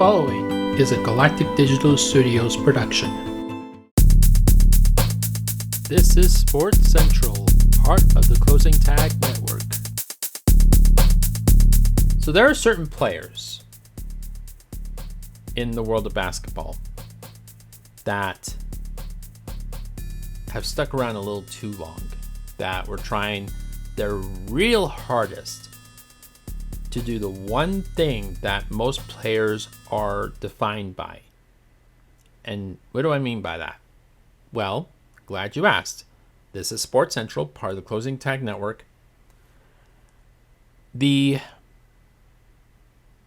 following is a Galactic Digital Studios production. This is Sports Central, part of the Closing Tag Network. So there are certain players in the world of basketball that have stuck around a little too long, that were trying their real hardest to do the one thing that most players are defined by. And what do I mean by that? Well, glad you asked. This is Sports Central, part of the Closing Tag Network. The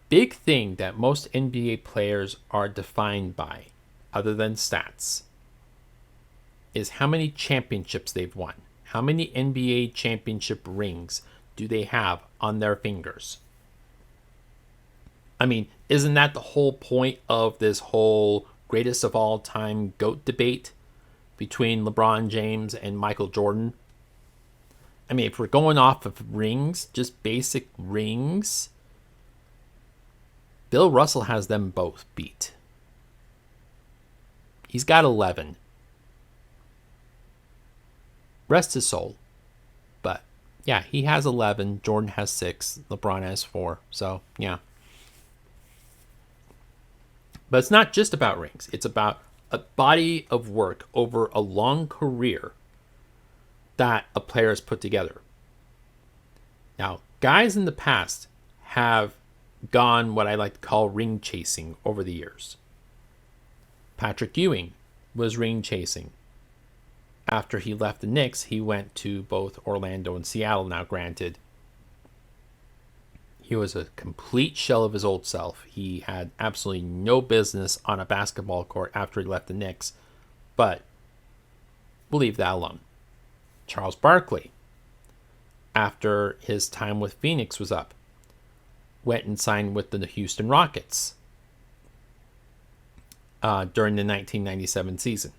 big thing that most NBA players are defined by, other than stats, is how many championships they've won. How many NBA championship rings do they have on their fingers? I mean, isn't that the whole point of this whole greatest of all time GOAT debate between LeBron James and Michael Jordan? I mean, if we're going off of rings, just basic rings, Bill Russell has them both beat. He's got 11. Rest his soul. But yeah, he has 11. Jordan has 6. LeBron has 4. So yeah. But it's not just about rings. It's about a body of work over a long career that a player has put together. Now, guys in the past have gone what I like to call ring chasing over the years. Patrick Ewing was ring chasing. After he left the Knicks, he went to both Orlando and Seattle. Now, granted, he was a complete shell of his old self. He had absolutely no business on a basketball court after he left the Knicks. But we'll leave that alone. Charles Barkley, after his time with Phoenix was up, went and signed with the Houston Rockets during the 1997 season.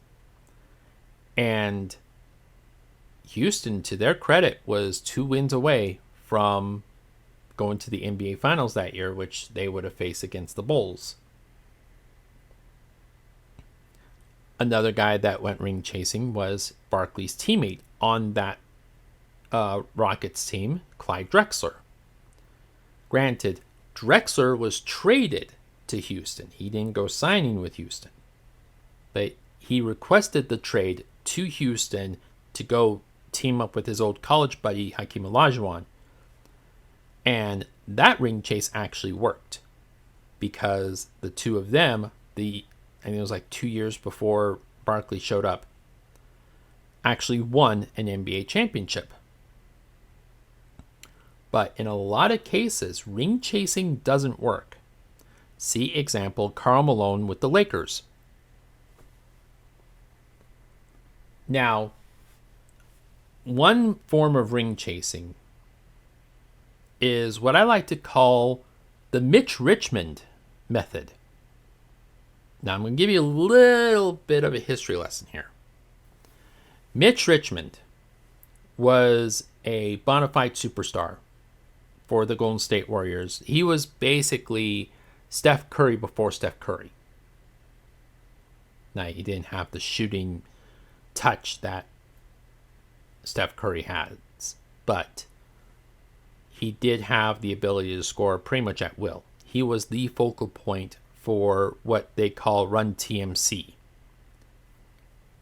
And Houston, to their credit, was 2 wins away from going to the NBA Finals that year, which they would have faced against the Bulls. Another guy that went ring chasing was Barkley's teammate on that Rockets team, Clyde Drexler. Granted, Drexler was traded to Houston. He didn't go signing with Houston. But he requested the trade to Houston to go team up with his old college buddy, Hakeem Olajuwon. And that ring chase actually worked because the two of them, I think it was like 2 years before Barkley showed up, actually won an NBA championship. But in a lot of cases, ring chasing doesn't work. See example, Karl Malone with the Lakers. Now, one form of ring chasing is what I like to call the Mitch Richmond method. Now, I'm going to give you a little bit of a history lesson here. Mitch Richmond was a bona fide superstar for the Golden State Warriors. He was basically Steph Curry before Steph Curry. Now, he didn't have the shooting touch that Steph Curry has, but he did have the ability to score pretty much at will. He was the focal point for what they call Run TMC,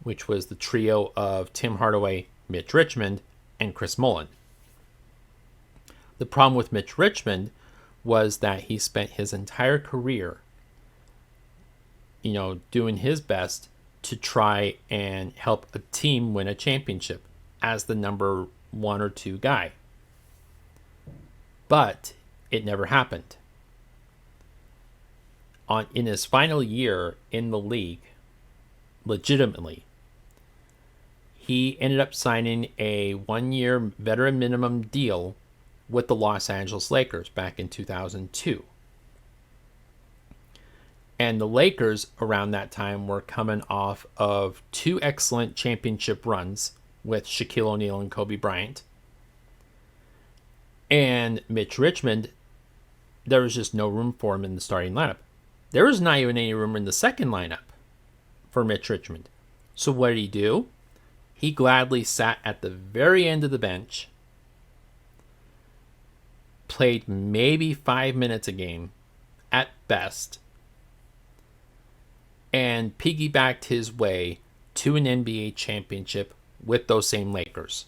which was the trio of Tim Hardaway, Mitch Richmond, and Chris Mullin. The problem with Mitch Richmond was that he spent his entire career, doing his best to try and help a team win a championship as the number 1 or 2 guy. But it never happened. In his final year in the league, legitimately, he ended up signing a 1-year veteran minimum deal with the Los Angeles Lakers back in 2002. And the Lakers around that time were coming off of 2 excellent championship runs with Shaquille O'Neal and Kobe Bryant. And Mitch Richmond, there was just no room for him in the starting lineup. There was not even any room in the second lineup for Mitch Richmond. So what did he do? He gladly sat at the very end of the bench, played maybe 5 minutes a game at best, and piggybacked his way to an NBA championship with those same Lakers.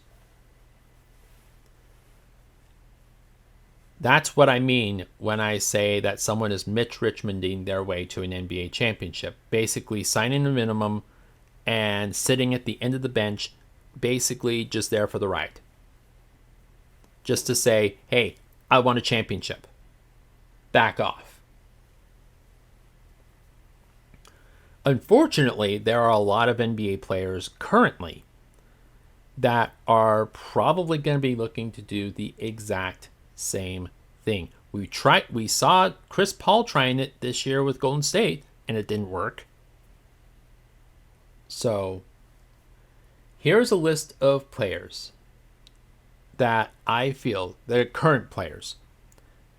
That's what I mean when I say that someone is Mitch Richmonding their way to an NBA championship. Basically signing a minimum and sitting at the end of the bench, basically just there for the ride. Just to say, hey, I won a championship. Back off. Unfortunately, there are a lot of NBA players currently that are probably going to be looking to do the exact same thing. We saw Chris Paul trying it this year with Golden State, and it didn't work. So, here's a list of players that I feel, that are current players,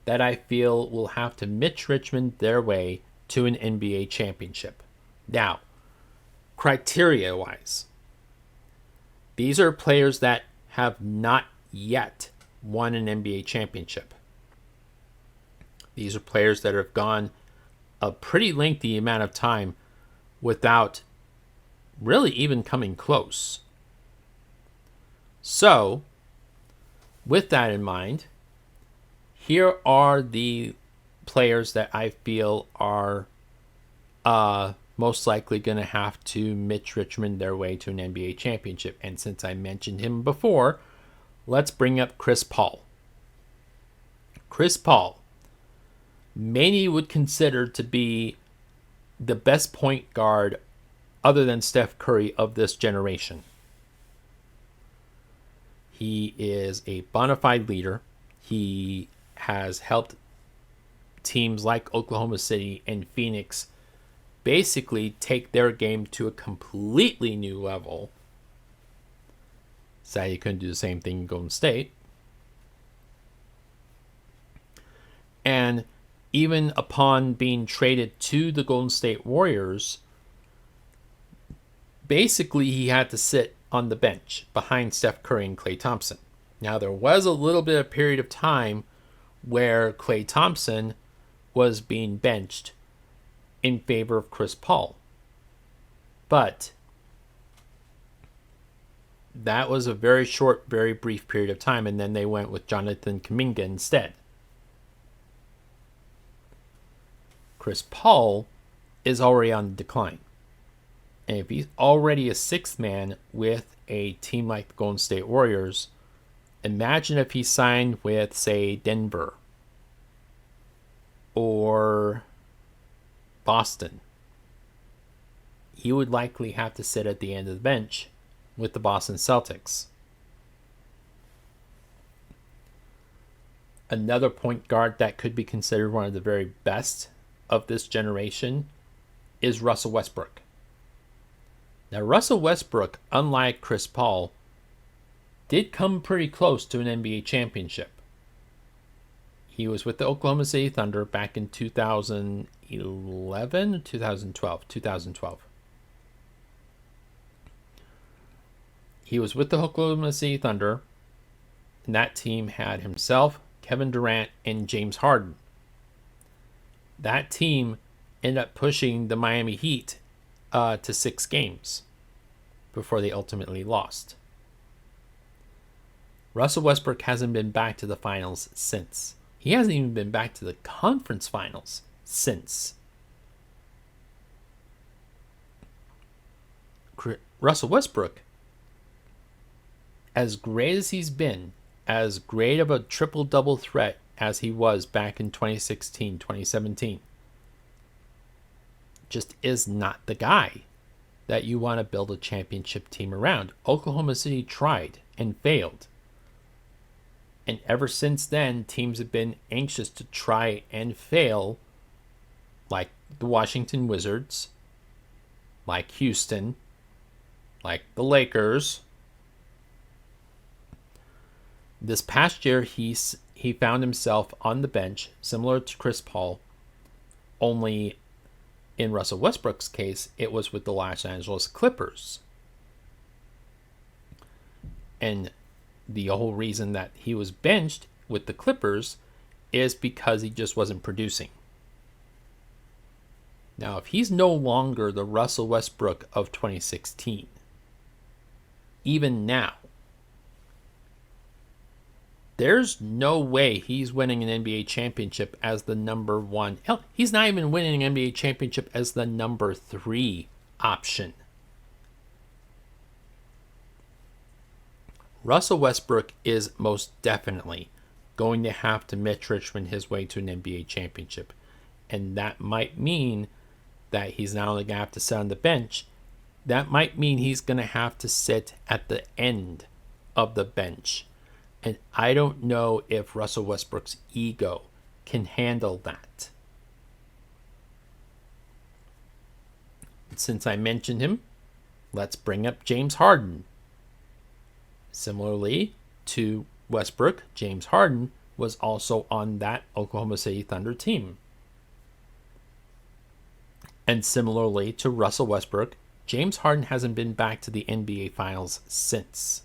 that I feel will have to Mitch Richmond their way to an NBA championship. Now, criteria-wise, these are players that have not yet won an NBA championship. These are players that have gone a pretty lengthy amount of time without really even coming close. So, with that in mind, here are the players that I feel are most likely going to have to Mitch Richmond their way to an NBA championship. And since I mentioned him before, let's bring up Chris Paul. Chris Paul, many would consider to be the best point guard other than Steph Curry of this generation. He is a bona fide leader. He has helped teams like Oklahoma City and Phoenix basically take their game to a completely new level. Sad he couldn't do the same thing in Golden State. And even upon being traded to the Golden State Warriors, basically he had to sit on the bench behind Steph Curry and Klay Thompson. Now, there was a little bit of period of time where Klay Thompson was being benched in favor of Chris Paul. But that was a very short, very brief period of time, and then they went with Jonathan Kuminga instead. Chris Paul is already on the decline. And if he's already a sixth man with a team like the Golden State Warriors, imagine if he signed with, say, Denver or Boston. He would likely have to sit at the end of the bench with the Boston Celtics. Another point guard that could be considered one of the very best of this generation is Russell Westbrook. Now, Russell Westbrook, unlike Chris Paul, did come pretty close to an NBA championship. He was with the Oklahoma City Thunder back in 2011, 2012. He was with the Oklahoma City Thunder, and that team had himself, Kevin Durant, and James Harden. That team ended up pushing the Miami Heat to 6 games before they ultimately lost. Russell Westbrook hasn't been back to the finals since. He hasn't even been back to the conference finals since. Russell Westbrook, as great as he's been, as great of a triple-double threat as he was back in 2016, 2017, just is not the guy that you want to build a championship team around. Oklahoma City tried and failed. And ever since then, teams have been anxious to try and fail, like the Washington Wizards, like Houston, like the Lakers. This past year, he found himself on the bench, similar to Chris Paul, only In Russell Westbrook's case, it was with the Los Angeles Clippers. And the whole reason that he was benched with the Clippers is because he just wasn't producing. Now, if he's no longer the Russell Westbrook of 2016, even now, there's no way he's winning an NBA championship as the number one. Hell, he's not even winning an NBA championship as the number 3 option. Russell Westbrook is most definitely going to have to Mitch Richmond his way to an NBA championship. And that might mean that he's not only going to have to sit on the bench, that might mean he's going to have to sit at the end of the bench. And I don't know if Russell Westbrook's ego can handle that. Since I mentioned him, let's bring up James Harden. Similarly to Westbrook, James Harden was also on that Oklahoma City Thunder team. And similarly to Russell Westbrook, James Harden hasn't been back to the NBA Finals since.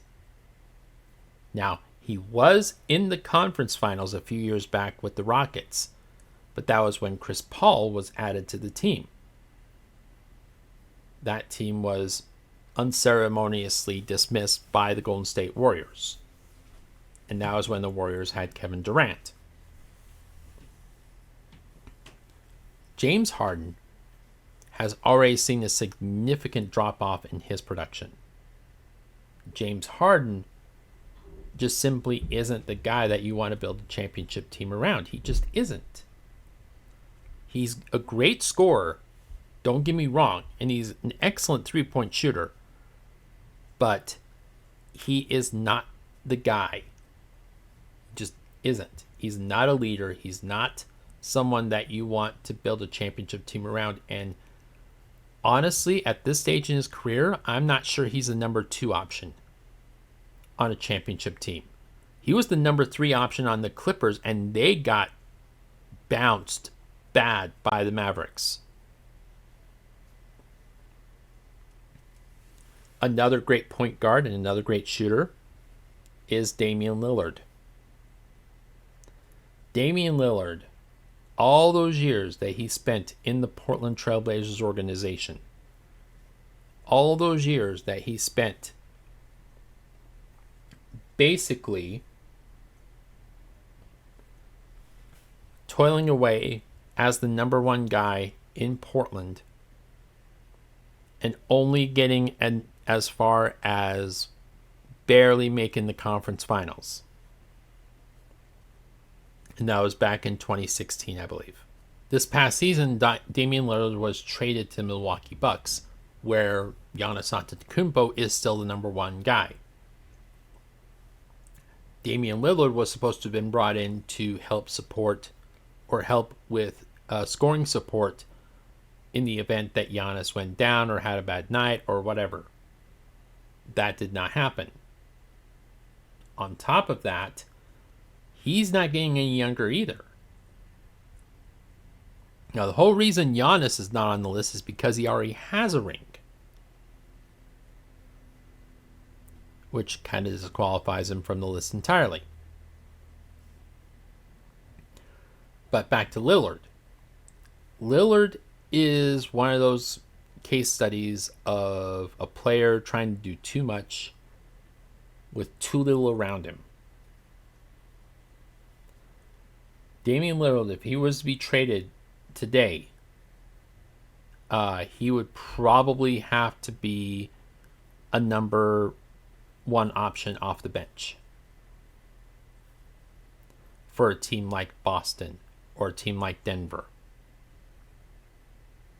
Now, he was in the conference finals a few years back with the Rockets, but that was when Chris Paul was added to the team. That team was unceremoniously dismissed by the Golden State Warriors. And that was when the Warriors had Kevin Durant. James Harden has already seen a significant drop-off in his production. James Harden just simply isn't the guy that you want to build a championship team around. He just isn't. He's a great scorer, don't get me wrong, and he's an excellent three-point shooter, but he is not the guy. He just isn't. He's not a leader. He's not someone that you want to build a championship team around. And honestly, at this stage in his career, I'm not sure he's a number 2 option on a championship team. He was the number 3 option on the Clippers, and they got bounced bad by the Mavericks. Another great point guard and another great shooter is Damian Lillard. Damian Lillard, all those years that he spent in the Portland Trail Blazers organization, all those years that he spent basically toiling away as the number 1 guy in Portland and only getting as far as barely making the conference finals. And that was back in 2016, I believe. This past season, Damian Lillard was traded to Milwaukee Bucks, where Giannis Antetokounmpo is still the number 1 guy. Damian Lillard was supposed to have been brought in to help support or help with scoring support in the event that Giannis went down or had a bad night or whatever. That did not happen. On top of that, he's not getting any younger either. Now, the whole reason Giannis is not on the list is because he already has a ring, which kind of disqualifies him from the list entirely. But back to Lillard. Lillard is one of those case studies of a player trying to do too much with too little around him. Damian Lillard, if he was to be traded today, he would probably have to be a number 1 option off the bench for a team like Boston or a team like Denver.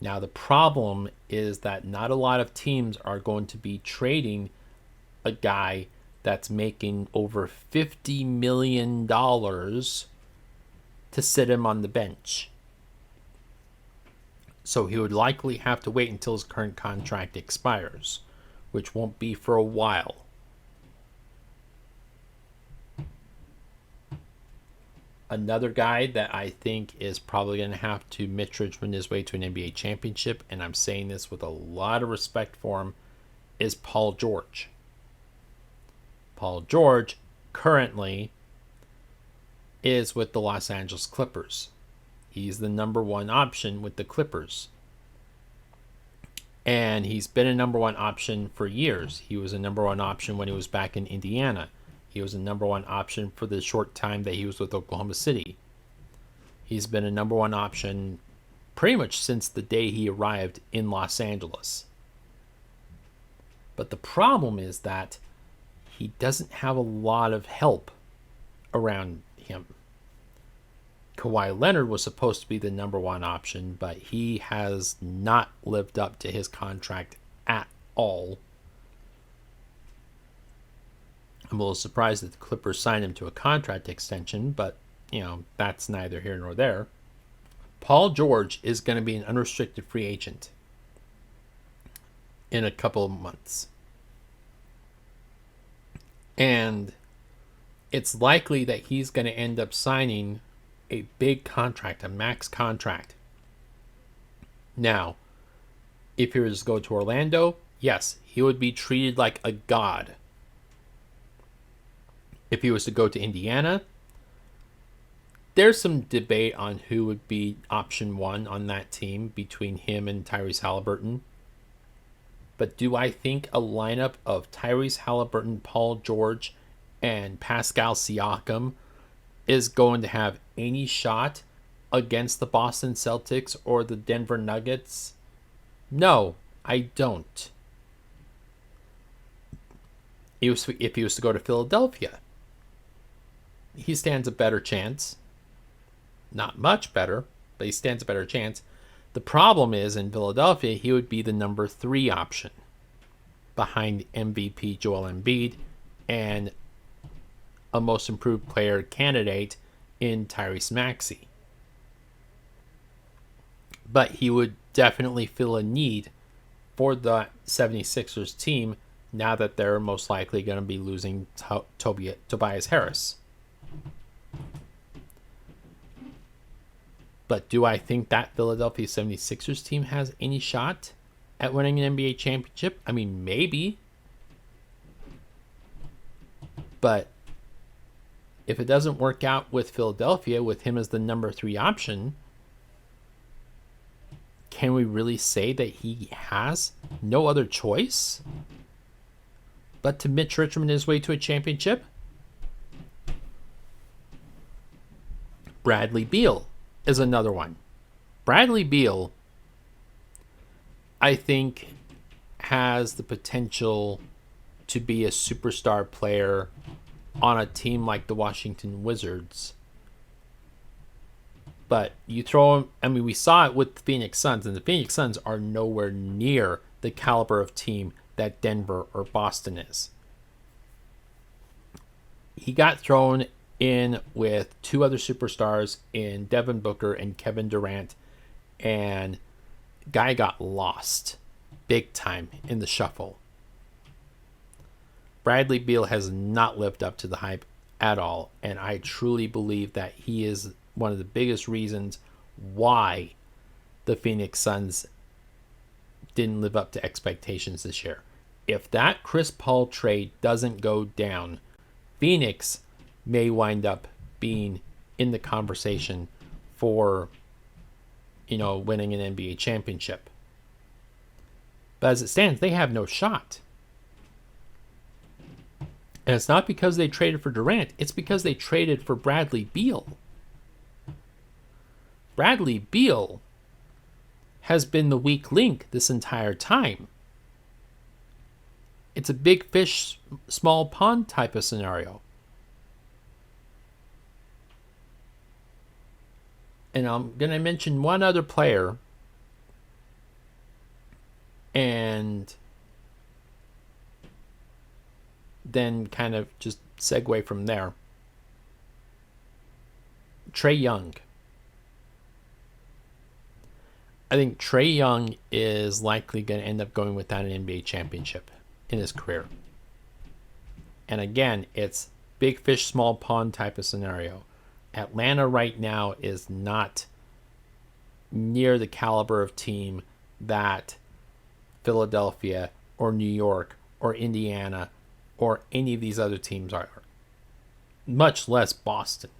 Now, the problem is that not a lot of teams are going to be trading a guy that's making over $50 million to sit him on the bench. So he would likely have to wait until his current contract expires, which won't be for a while. Another guy that I think is probably going to have to Mitch Richmond his way to an NBA championship, and I'm saying this with a lot of respect for him, is Paul George. Paul George currently is with the Los Angeles Clippers. He's the number one option with the Clippers. And he's been a number one option for years. He was a number one option when he was back in Indiana. He was a number one option for the short time that he was with Oklahoma City. He's been a number one option pretty much since the day he arrived in Los Angeles. But the problem is that he doesn't have a lot of help around him. Kawhi Leonard was supposed to be the number one option, but he has not lived up to his contract at all. I'm a little surprised that the Clippers signed him to a contract extension, but, that's neither here nor there. Paul George is going to be an unrestricted free agent in a couple of months. And it's likely that he's going to end up signing a big contract, a max contract. Now, if he was to go to Orlando, yes, he would be treated like a god. If he was to go to Indiana, there's some debate on who would be option one on that team between him and Tyrese Halliburton. But do I think a lineup of Tyrese Halliburton, Paul George, and Pascal Siakam is going to have any shot against the Boston Celtics or the Denver Nuggets? No, I don't. If he was to go to Philadelphia, he stands a better chance. Not much better, but he stands a better chance. The problem is, in Philadelphia, he would be the number 3 option behind MVP Joel Embiid and a most improved player candidate in Tyrese Maxey. But he would definitely fill a need for the 76ers team now that they're most likely going to be losing Tobias Harris. But do I think that Philadelphia 76ers team has any shot at winning an NBA championship? I mean, maybe. But if it doesn't work out with Philadelphia, with him as the number 3 option, can we really say that he has no other choice but to Mitch Richmond his way to a championship? Bradley Beal is another one. Bradley Beal, I think, has the potential to be a superstar player on a team like the Washington Wizards. But you throw him, we saw it with the Phoenix Suns, and the Phoenix Suns are nowhere near the caliber of team that Denver or Boston is. He got thrown in with 2 other superstars in Devin Booker and Kevin Durant, and guy got lost big time in the shuffle. Bradley Beal has not lived up to the hype at all, and I truly believe that he is one of the biggest reasons why the Phoenix Suns didn't live up to expectations this year. If that Chris Paul trade doesn't go down, Phoenix may wind up being in the conversation for, winning an NBA championship. But as it stands, they have no shot. And it's not because they traded for Durant. It's because they traded for Bradley Beal. Bradley Beal has been the weak link this entire time. It's a big fish, small pond type of scenario. And I'm going to mention one other player. And then kind of just segue from there. Trae Young. I think Trae Young is likely going to end up going without an NBA championship in his career. And again, it's big fish, small pond type of scenario. Atlanta right now is not near the caliber of team that Philadelphia or New York or Indiana or any of these other teams are, much less Boston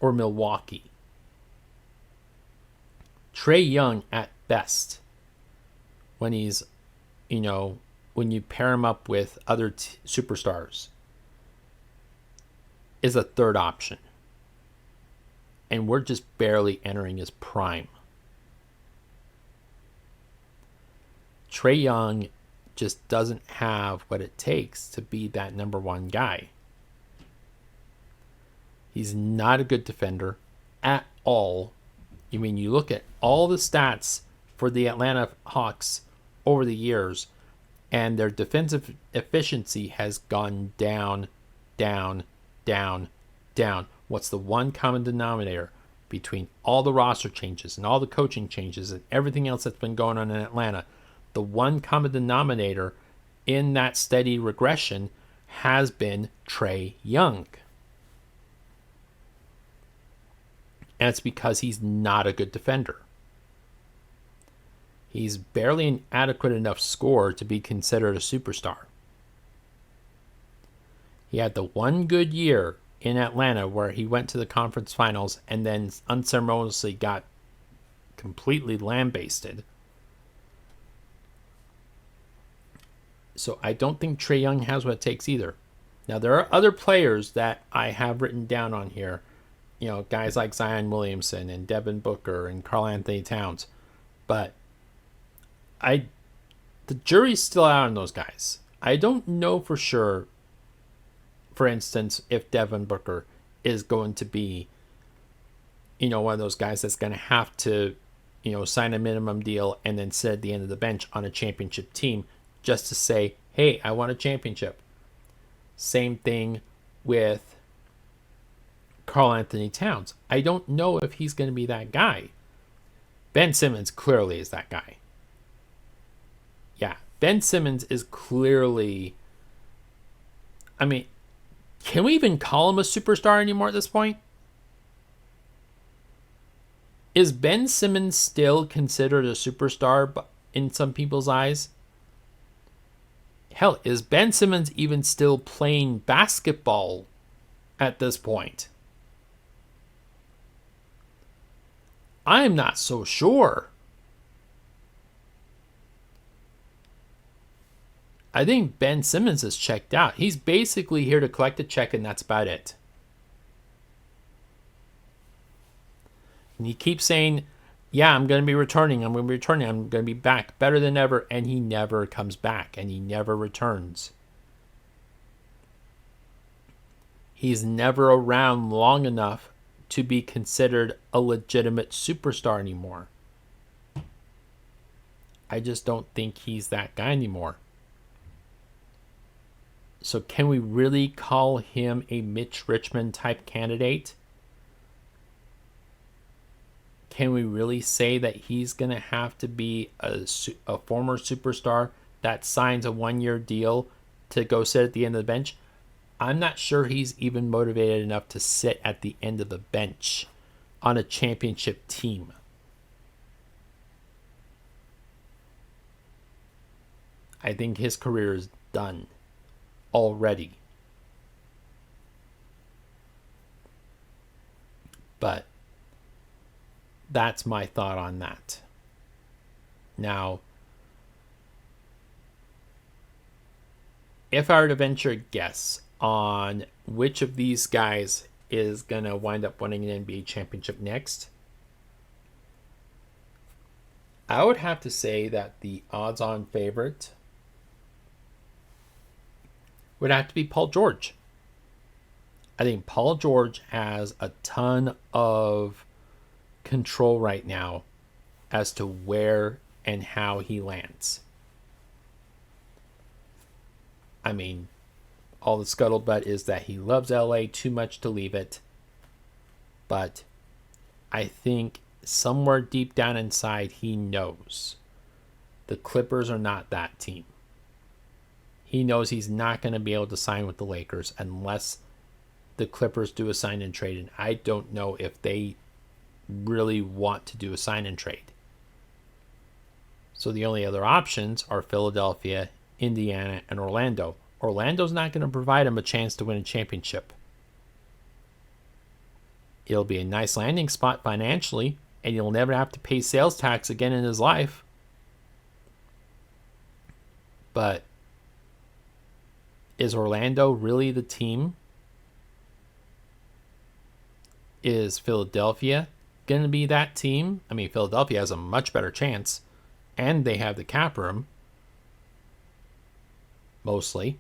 or Milwaukee. Trae Young at best, when he's, when you pair him up with other superstars, is a third option. And we're just barely entering his prime. Trae Young just doesn't have what it takes to be that number one guy. He's not a good defender at all. I mean, you look at all the stats for the Atlanta Hawks over the years, and their defensive efficiency has gone down, down, down, down. What's the one common denominator between all the roster changes and all the coaching changes and everything else that's been going on in Atlanta? The one common denominator in that steady regression has been Trae Young. And it's because he's not a good defender. He's barely an adequate enough scorer to be considered a superstar. He had the one good year in Atlanta where he went to the conference finals and then unceremoniously got completely lambasted. So I don't think Trae Young has what it takes either. Now, there are other players that I have written down on here. Guys like Zion Williamson and Devin Booker and Karl Anthony Towns. But the jury's still out on those guys. I don't know for sure, for instance, if Devin Booker is going to be, one of those guys that's going to have to, sign a minimum deal and then sit at the end of the bench on a championship team just to say, hey, I won a championship. Same thing with Karl Anthony Towns. I don't know if he's going to be that guy. Ben Simmons clearly is that guy. Yeah, Ben Simmons is clearly... I mean, can we even call him a superstar anymore at this point? Is Ben Simmons still considered a superstar in some people's eyes? Hell, is Ben Simmons even still playing basketball at this point? I am not so sure. I think Ben Simmons is checked out. He's basically here to collect a check, and that's about it. And he keeps saying, yeah, I'm going to be returning. I'm going to be back better than ever. And he never comes back, and he never returns. He's never around long enough to be considered a legitimate superstar anymore. I just don't think he's that guy anymore. So can we really call him a Mitch Richmond type candidate? Can we really say that he's going to have to be a former superstar that signs a one-year deal to go sit at the end of the bench? I'm not sure he's even motivated enough to sit at the end of the bench on a championship team. I think his career is done already. But that's my thought on that. Now, if I were to venture a guess on which of these guys is going to wind up winning an NBA championship next, I would have to say that the odds-on favorite would have to be Paul George. I think Paul George has a ton of control right now as to where and how he lands. I mean, all the scuttlebutt is that he loves LA too much to leave it. But I think somewhere deep down inside he knows the Clippers are not that team. He knows he's not going to be able to sign with the Lakers unless the Clippers do a sign and trade, and I don't know if they really want to do a sign and trade. So the only other options are Philadelphia, Indiana, and Orlando. Orlando's not going to provide him a chance to win a championship. It'll be a nice landing spot financially, and he'll never have to pay sales tax again in his life. But is Orlando really the team? Is Philadelphia going to be that team? I mean, Philadelphia has a much better chance, and they have the cap room, mostly.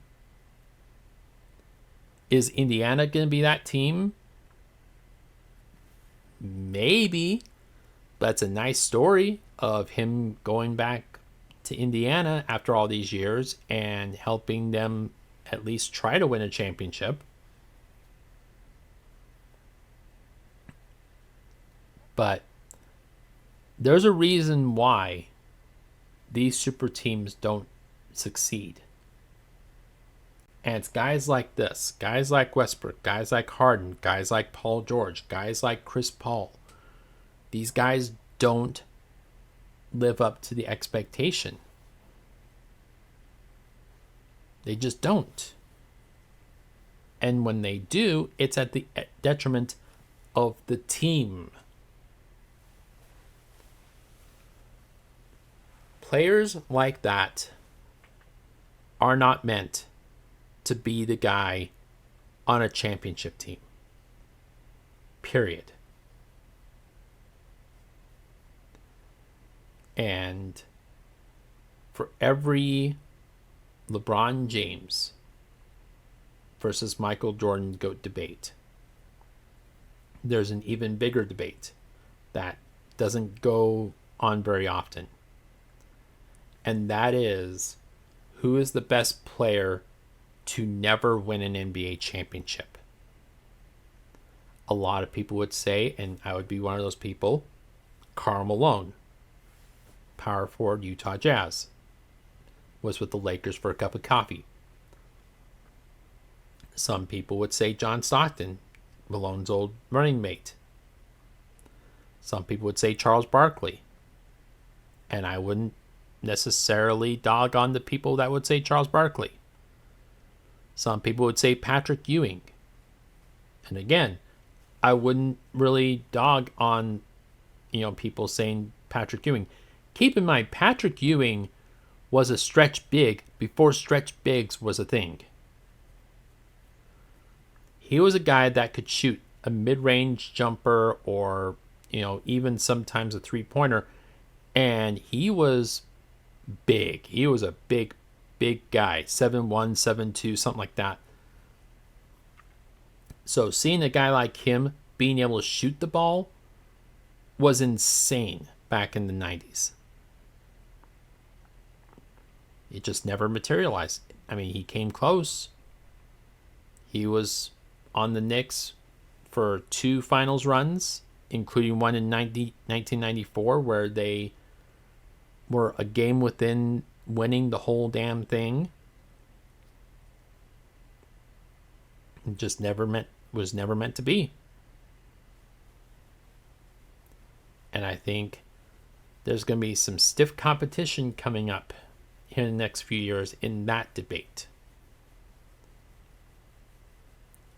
Is Indiana going to be that team? Maybe. But it's a nice story of him going back to Indiana after all these years and helping them at least try to win a championship. But there's a reason why these super teams don't succeed. And it's guys like this, guys like Westbrook, guys like Harden, guys like Paul George, guys like Chris Paul. These guys don't live up to the expectation. They just don't. And when they do, it's at the detriment of the team. Players like that are not meant to be the guy on a championship team. Period. And for every LeBron James versus Michael Jordan GOAT debate, there's an even bigger debate that doesn't go on very often. And that is, who is the best player to never win an NBA championship? A lot of people would say, and I would be one of those people, Karl Malone, power forward, Utah Jazz, was with the Lakers for a cup of coffee. Some people would say John Stockton, Malone's old running mate. Some people would say Charles Barkley. And I wouldn't necessarily dog on the people that would say Charles Barkley. Some people would say Patrick Ewing. And again, I wouldn't really dog on, people saying Patrick Ewing. Keep in mind, Patrick Ewing was a stretch big before stretch bigs was a thing. He was a guy that could shoot a mid-range jumper or, even sometimes a three-pointer. And he was big. He was a big guy. 7'1", 7'2", something like that. So seeing a guy like him being able to shoot the ball was insane back in the 90s. It just never materialized. I mean, he came close. He was on the Knicks for 2 finals runs, including one in 1994 where they were a game within winning the whole damn thing. It just was never meant to be. And I think there's going to be some stiff competition coming up in the next few years in that debate.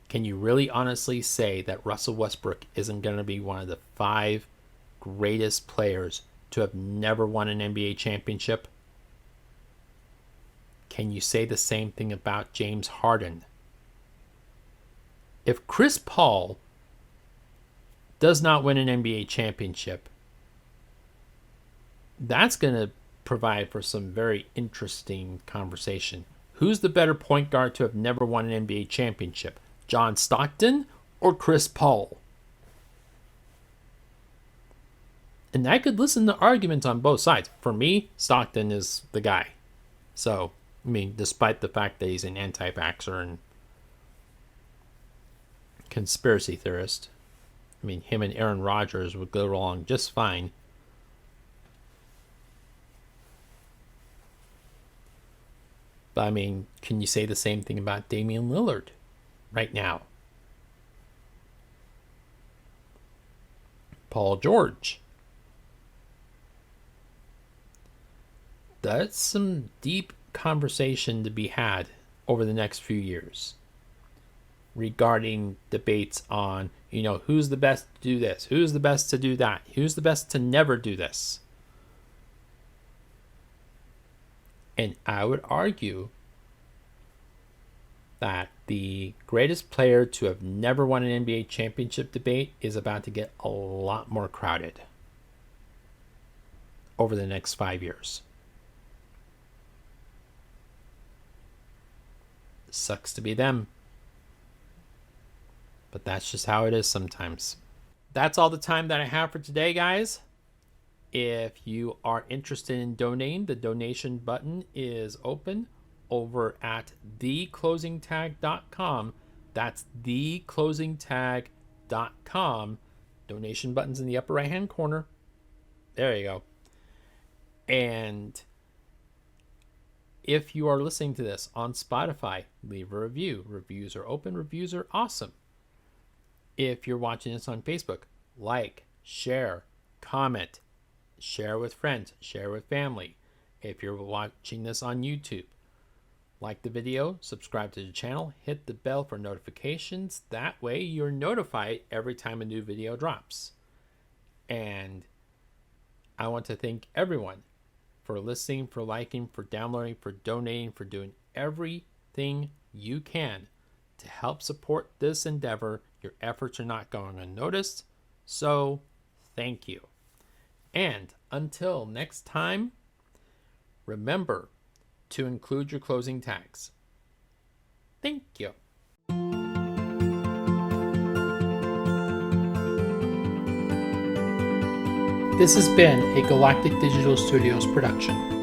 Can you really honestly say that Russell Westbrook isn't going to be one of the 5 greatest players to have never won an NBA championship? Can you say the same thing about James Harden? If Chris Paul does not win an NBA championship, that's going to provide for some very interesting conversation. Who's the better point guard to have never won an NBA championship? John Stockton or Chris Paul? And I could listen to arguments on both sides. For me, Stockton is the guy. So, I mean, despite the fact that he's an anti-vaxxer and conspiracy theorist, I mean, him and Aaron Rodgers would go along just fine. But I mean, can you say the same thing about Damian Lillard right now? Paul George. That's some deep conversation to be had over the next few years regarding debates on, who's the best to do this, who's the best to do that, who's the best to never do this. And I would argue that the greatest player to have never won an NBA championship debate is about to get a lot more crowded over the next 5 years. Sucks to be them, but that's just how it is sometimes. That's all the time that I have for today, guys. If you are interested in donating, the donation button is open over at theclosingtag.com. That's theclosingtag.com. Donation button's in the upper right hand corner. There you go. And if you are listening to this on Spotify, leave a review. Reviews are open. Reviews are awesome. If you're watching this on Facebook, like, share, comment, share with friends, share with family. If you're watching this on YouTube, like the video, subscribe to the channel, hit the bell for notifications. That way you're notified every time a new video drops. And I want to thank everyone for listening, for liking, for downloading, for donating, for doing everything you can to help support this endeavor. Your efforts are not going unnoticed, so thank you. And until next time, remember to include your closing tags. Thank you. This has been a Galactic Digital Studios production.